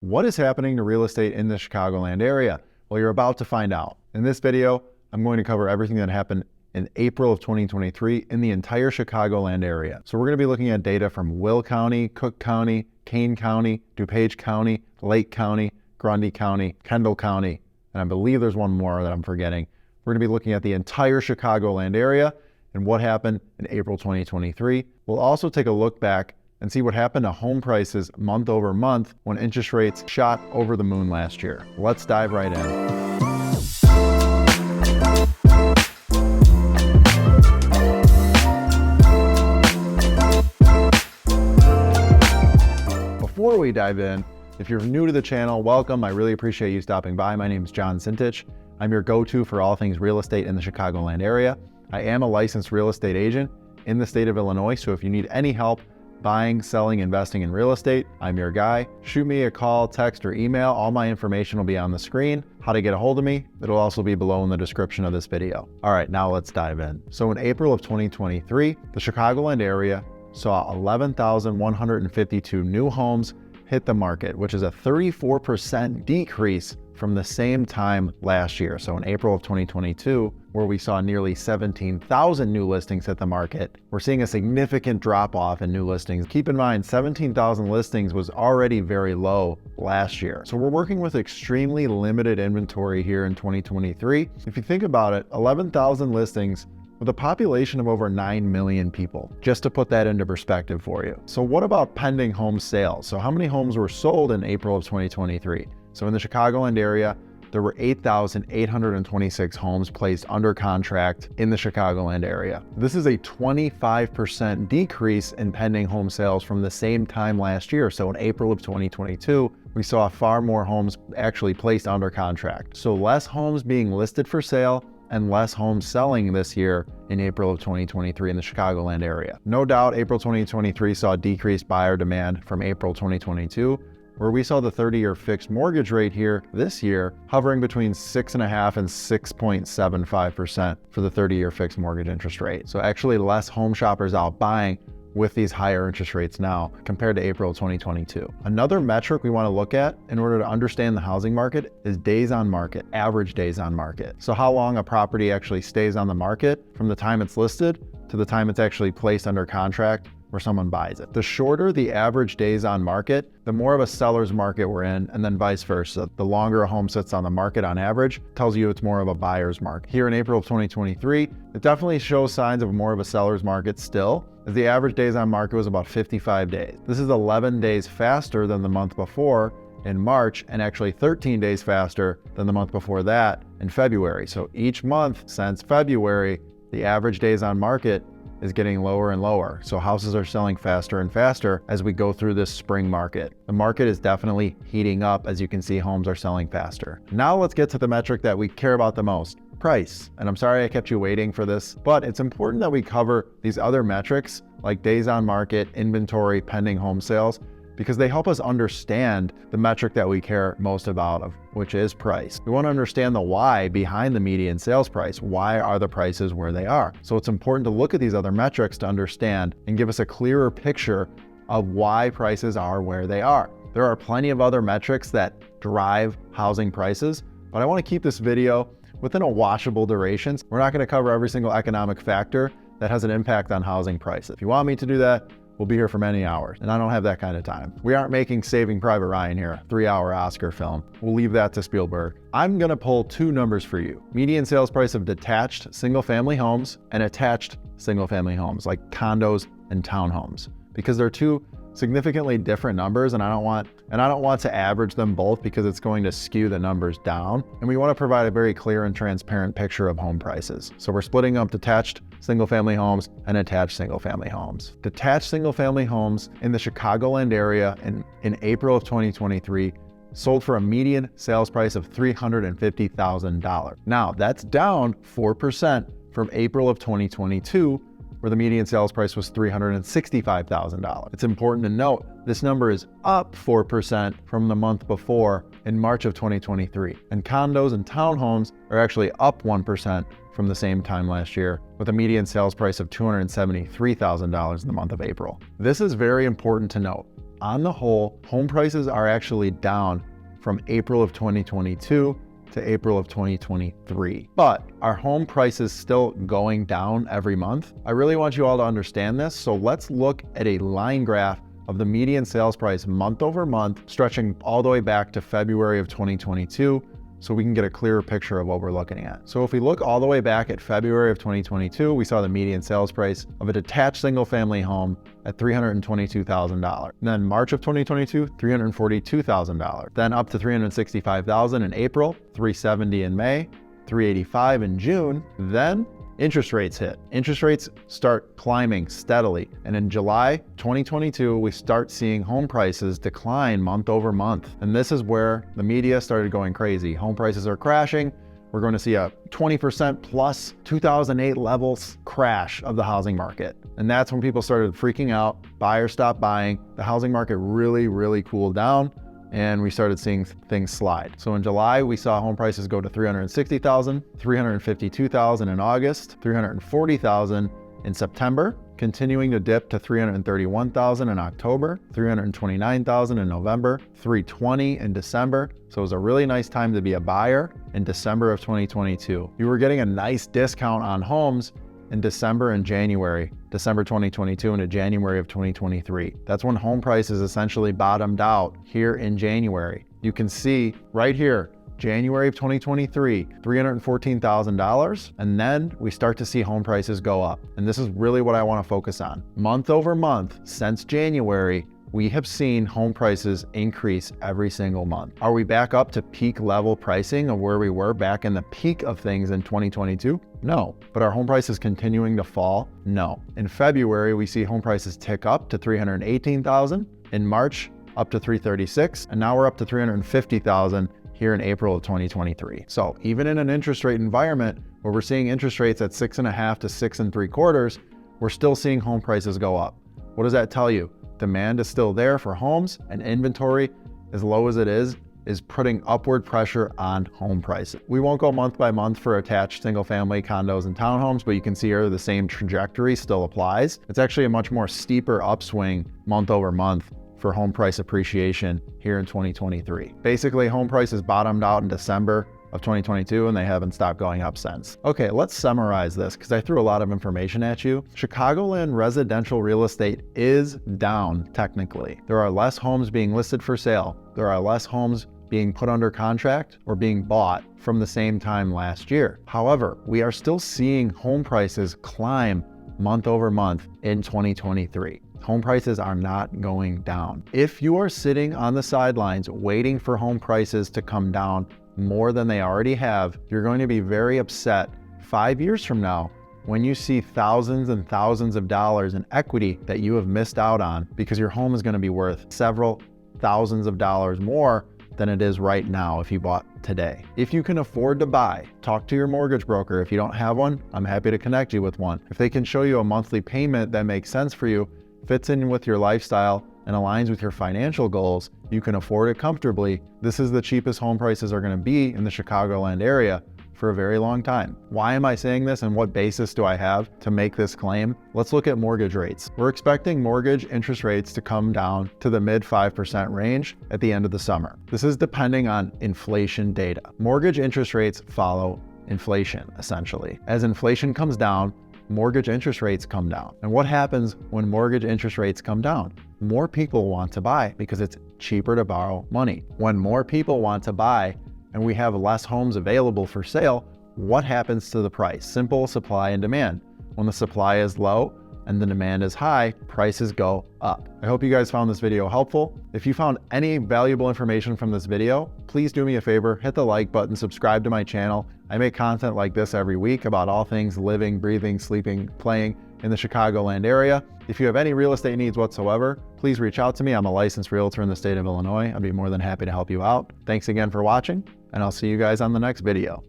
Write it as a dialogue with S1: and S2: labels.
S1: What is happening to real estate in the Chicagoland area? Well, you're about to find out. In this video, I'm going to cover everything that happened in April of 2023 in the entire Chicagoland area. So we're going to be looking at data from Will County, Cook County, Kane County, DuPage County, Lake County, Grundy County, Kendall County, and I believe there's one more that I'm forgetting. We're going to be looking at the entire Chicagoland area and what happened in April 2023. We'll also take a look back and see what happened to home prices month over month when interest rates shot over the moon last year. Let's dive right in. Before we dive in, if you're new to the channel, welcome. I really appreciate you stopping by. My name is John Sintich. I'm your go-to for all things real estate in the Chicagoland area. I am a licensed real estate agent in the state of Illinois, so if you need any help buying, selling, investing in real estate, I'm your guy. Shoot me a call, text, or email. All my information will be on the screen. How to get a hold of me, it'll also be below in the description of this video. All right, now let's dive in. So in April of 2023, the Chicagoland area saw 11,152 new homes hit the market, which is a 34% decrease from the same time last year. So in April of 2022, where we saw nearly 17,000 new listings hit the market, we're seeing a significant drop off in new listings. Keep in mind, 17,000 listings was already very low last year. So we're working with extremely limited inventory here in 2023. If you think about it, 11,000 listings with a population of over 9 million people, just to put that into perspective for you. So what about pending home sales? So how many homes were sold in April of 2023? So in the Chicagoland area, there were 8,826 homes placed under contract in the Chicagoland area. This is a 25% decrease in pending home sales from the same time last year. So in April of 2022, we saw far more homes actually placed under contract. So less homes being listed for sale and less homes selling this year in April of 2023 in the Chicagoland area. No doubt April 2023 saw decreased buyer demand from April 2022, where we saw the 30-year fixed mortgage rate here this year hovering between 6.5% and 6.75% for the 30-year fixed mortgage interest rate. So actually less home shoppers out buying with these higher interest rates now compared to April 2022. Another metric we want to look at in order to understand the housing market is days on market, average days on market. So how long a property actually stays on the market from the time it's listed to the time it's actually placed under contract where someone buys it. The shorter the average days on market, the more of a seller's market we're in, and then vice versa. The longer a home sits on the market on average tells you it's more of a buyer's market. Here in April of 2023, it definitely shows signs of more of a seller's market still, as the average days on market was about 55 days. This is 11 days faster than the month before in March, and actually 13 days faster than the month before that in February. So each month since February, the average days on market is getting lower and lower. So houses are selling faster and faster as we go through this spring market. The market is definitely heating up. As you can see, homes are selling faster. Now let's get to the metric that we care about the most, price. And I'm sorry I kept you waiting for this, but it's important that we cover these other metrics like days on market, inventory, pending home sales, because they help us understand the metric that we care most about, which is price. We want to understand the why behind the median sales price. Why are the prices where they are? So it's important to look at these other metrics to understand and give us a clearer picture of why prices are where they are. There are plenty of other metrics that drive housing prices, but I want to keep this video within a watchable duration. We're not going to cover every single economic factor that has an impact on housing prices. If you want me to do that, we'll be here for many hours, and I don't have that kind of time. We aren't making Saving Private Ryan here, 3-hour Oscar film. We'll leave that to Spielberg. I'm gonna pull two numbers for you. Median sales price of detached single-family homes and attached single-family homes, like condos and townhomes, because they're two significantly different numbers, and I don't want to average them both because it's going to skew the numbers down. And we want to provide a very clear and transparent picture of home prices. So we're splitting up detached single-family homes and attached single-family homes. Detached single-family homes in the Chicagoland area in April of 2023 sold for a median sales price of $350,000. Now that's down 4% from April of 2022, where the median sales price was $365,000. It's important to note this number is up 4% from the month before in March of 2023. And condos and townhomes are actually up 1% from the same time last year, with a median sales price of $273,000 in the month of April. This is very important to note. on the whole, home prices are actually down from April of 2022 to April of 2023. But are home prices still going down every month? I really want you all to understand this. So let's look at a line graph of the median sales price month over month, stretching all the way back to February of 2022, so we can get a clearer picture of what we're looking at. So if we look all the way back at February of 2022, we saw the median sales price of a detached single family home at $322,000. Then March of 2022, $342,000. Then up to $365,000 in April, $370,000 in May, $385,000 in June. Then interest rates hit. Interest rates start climbing steadily. And in July 2022, we start seeing home prices decline month over month. And this is where the media started going crazy. Home prices are crashing. We're going to see a 20% plus 2008 levels crash of the housing market. And that's when people started freaking out. Buyers stopped buying. The housing market really cooled down, and we started seeing things slide. So in July, we saw home prices go to $360,000, $352,000 in August, $340,000 in September, continuing to dip to $331,000 in October, $329,000 in November, $320,000 in December. So it was a really nice time to be a buyer in December of 2022. You were getting a nice discount on homes in December and January, December 2022 into January of 2023. That's when home prices essentially bottomed out here in January. You can see right here, January of 2023, $314,000. And then we start to see home prices go up. And this is really what I want to focus on. Month over month, since January, we have seen home prices increase every single month. Are we back up to peak level pricing of where we were back in the peak of things in 2022? No. But are home prices continuing to fall? No. In February, we see home prices tick up to $318,000. In March, up to $336,000. And now we're up to $350,000 here in April of 2023. So even in an interest rate environment where we're seeing interest rates at 6.5 to 6.75, we're still seeing home prices go up. What does that tell you? Demand is still there for homes, and inventory, as low as it is putting upward pressure on home prices. We won't go month by month for attached single family condos and townhomes, but you can see here the same trajectory still applies. It's actually a much more steeper upswing month over month for home price appreciation here in 2023. Basically, home prices bottomed out in December of 2022, and they haven't stopped going up since. Okay, let's summarize this because I threw a lot of information at you. Chicagoland residential real estate is down technically. There are less homes being listed for sale. There are less homes being put under contract or being bought from the same time last year. However, we are still seeing home prices climb month over month in 2023. Home prices are not going down. If you are sitting on the sidelines waiting for home prices to come down more than they already have, you're going to be very upset 5 years from now when you see thousands and thousands of dollars in equity that you have missed out on because your home is going to be worth several thousands of dollars more than it is right now if you bought today. If you can afford to buy, talk to your mortgage broker. If you don't have one, I'm happy to connect you with one. If they can show you a monthly payment that makes sense for you, fits in with your lifestyle, and aligns with your financial goals, you can afford it comfortably. This is the cheapest home prices are going to be in the Chicagoland area for a very long time. Why am I saying this, and what basis do I have to make this claim? Let's look at mortgage rates. We're expecting mortgage interest rates to come down to the mid 5% range at the end of the summer. This is depending on inflation data. Mortgage interest rates follow inflation, essentially. As inflation comes down, mortgage interest rates come down. And what happens when mortgage interest rates come down? More people want to buy because it's cheaper to borrow money. When more people want to buy and we have less homes available for sale, what happens to the price? Simple supply and demand. When the supply is low and the demand is high, prices go up. I hope you guys found this video helpful. If you found any valuable information from this video, please do me a favor, hit the like button, subscribe to my channel. I make content like this every week about all things living, breathing, sleeping, playing in the Chicagoland area. If you have any real estate needs whatsoever, please reach out to me. I'm a licensed realtor in the state of Illinois. I'd be more than happy to help you out. Thanks again for watching, and I'll see you guys on the next video.